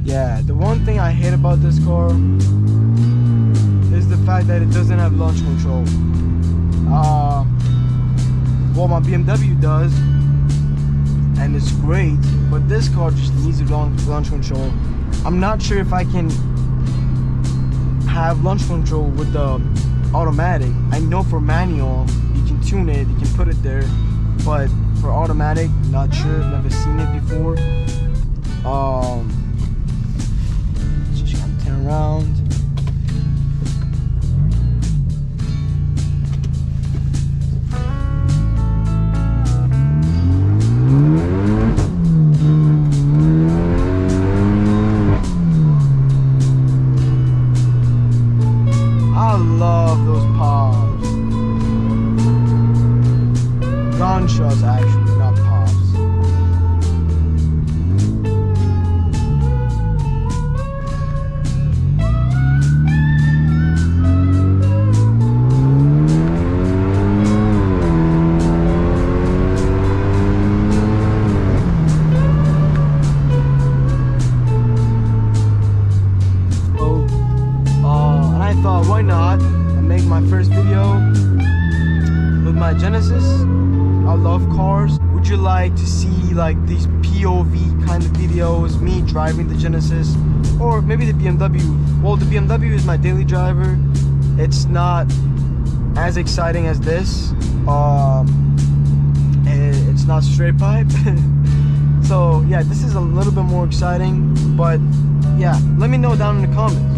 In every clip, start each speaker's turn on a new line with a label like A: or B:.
A: Yeah, the one thing I hate about this car is the fact that it doesn't have launch control. Well, my BMW does, and it's great, but this car just needs a launch control. I'm not sure if I can have launch control with the automatic. I know for manual, you can tune it, you can put it there, but for automatic, not sure, never seen it before. Just gotta turn around. I love those pops. Gunshots, actually, not pops. And I thought, why not? I make my first video with my Genesis. I love cars. Would you like to see like these POV kind of videos, me driving the Genesis, or maybe the BMW? Well, the BMW is my daily driver. It's not as exciting as this. It's not straight pipe. So yeah, this is a little bit more exciting, but yeah, let me know down in the comments.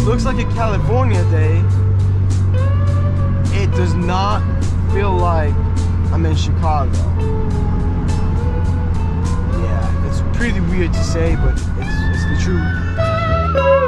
A: Looks like a California day. It does not feel like I'm in Chicago. Yeah, it's pretty weird to say, but it's the truth.